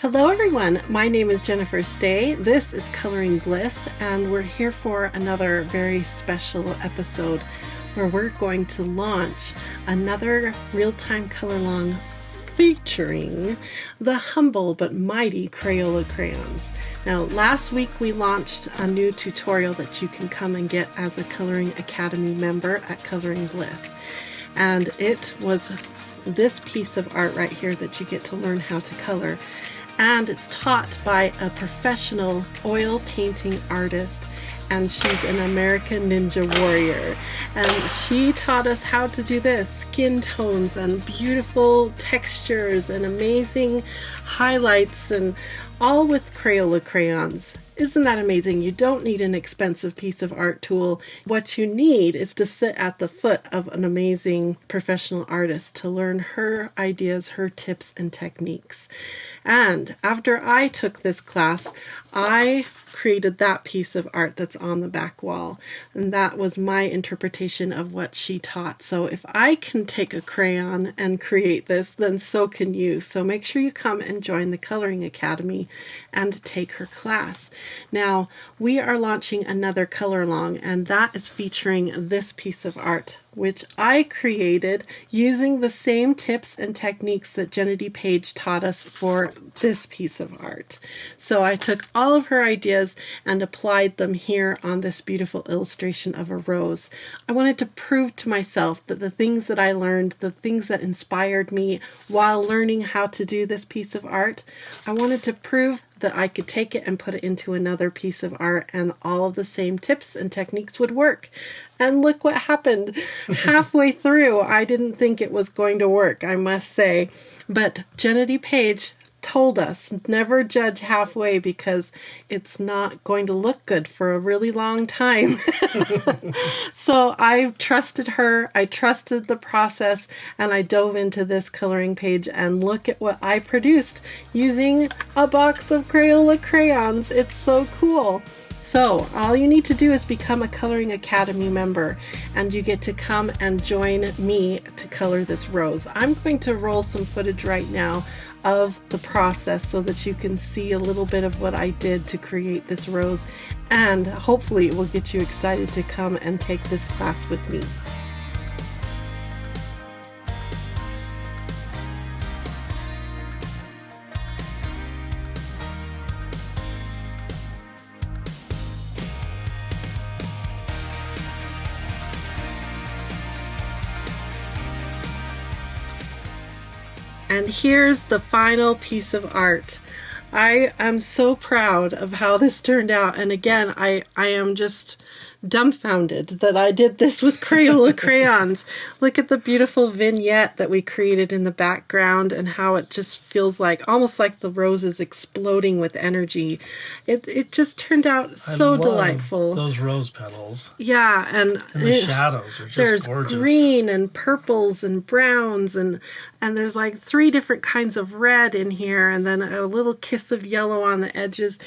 Hello everyone, my name is Jennifer Stay. This is Coloring Bliss, and we're here for another very special episode where we're going to launch another real-time color along featuring the humble but mighty Crayola crayons. Now, last week we launched a new tutorial that you can come and get as a Coloring Academy member at Coloring Bliss, and it was this piece of art right here that you get to learn how to color. And it's taught by a professional oil painting artist, and she's an American Ninja Warrior. And she taught us how to do this, skin tones and beautiful textures and amazing highlights, and all with Crayola crayons. Isn't that amazing? You don't need an expensive piece of art tool. What you need is to sit at the foot of an amazing professional artist to learn her ideas, her tips and techniques. And after I took this class, I created that piece of art that's on the back wall. And that was my interpretation of what she taught. So if I can take a crayon and create this, then so can you. So make sure you come and join the Coloring Academy and take her class. Now, we are launching another color along, and that is featuring this piece of art, which I created using the same tips and techniques that Jenedy Paige taught us for this piece of art. So I took all of her ideas and applied them here on this beautiful illustration of a rose. I wanted to prove to myself that the things that I learned, the things that inspired me while learning how to do this piece of art, I wanted to prove that I could take it and put it into another piece of art, and all of the same tips and techniques would work. And look what happened. Halfway through, I didn't think it was going to work, I must say. But Jenedy Paige told us, never judge halfway, because it's not going to look good for a really long time. So I trusted her, I trusted the process, and I dove into this coloring page, and look at what I produced using a box of Crayola crayons. It's so cool. So all you need to do is become a Coloring Academy member, and you get to come and join me to color this rose. I'm going to roll some footage right now of the process so that you can see a little bit of what I did to create this rose, and hopefully it will get you excited to come and take this class with me. And here's the final piece of art. I am so proud of how this turned out. And again, I am just dumbfounded that I did this with Crayola crayons. Look at the beautiful vignette that we created in the background, and how it just feels like, almost like the rose is exploding with energy. It just turned out so delightful. Those rose petals. Yeah, and the shadows are just there's gorgeous. There's green and purples and browns, and there's like 3 different kinds of red in here, and then a little kiss of yellow on the edges.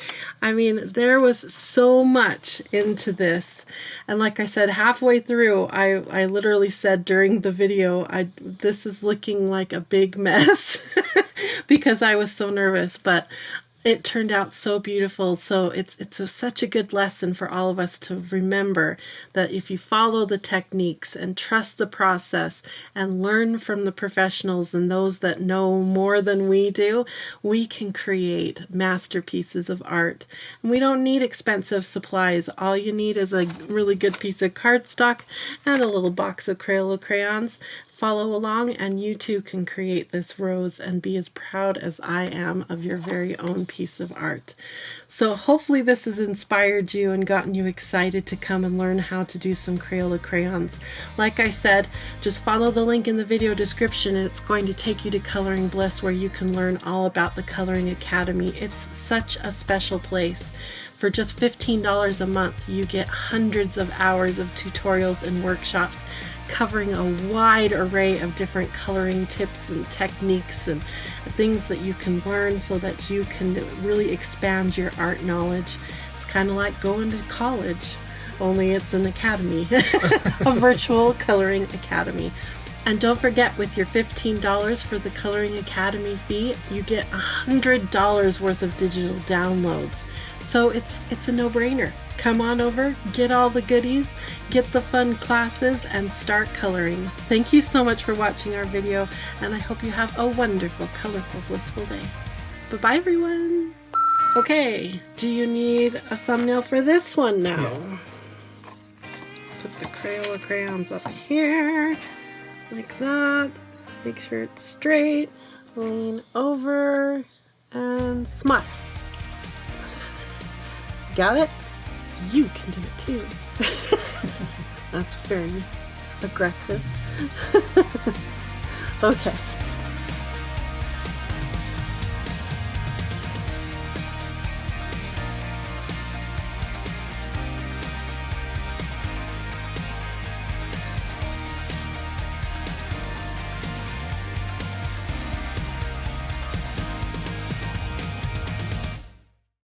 I mean, there was so much into this. And like I said, halfway through, I literally said during the video, this is looking like a big mess because I was so nervous, but it turned out so beautiful. So it's such a good lesson for all of us to remember that if you follow the techniques and trust the process and learn from the professionals and those that know more than we do, we can create masterpieces of art. And we don't need expensive supplies. All you need is a really good piece of cardstock and a little box of Crayola crayons. Follow along, and you too can create this rose and be as proud as I am of your very own piece of art. So hopefully this has inspired you and gotten you excited to come and learn how to do some Crayola crayons. Like I said, just follow the link in the video description, and it's going to take you to Coloring Bliss, where you can learn all about the Coloring Academy. It's such a special place. For just $15 a month, you get hundreds of hours of tutorials and workshops covering a wide array of different coloring tips and techniques and things that you can learn so that you can really expand your art knowledge. It's kind of like going to college, only it's an academy, a virtual coloring academy. And don't forget, with your $15 for the Coloring Academy fee, you get $100 worth of digital downloads. So it's a no-brainer. Come on over, get all the goodies, get the fun classes, and start coloring. Thank you so much for watching our video, and I hope you have a wonderful, colorful, blissful day. Bye-bye, everyone. Okay, do you need a thumbnail for this one now? Yeah. Put the Crayola crayons up here, like that. Make sure it's straight. Lean over and smile. Got it? You can do it too. That's very aggressive. Okay.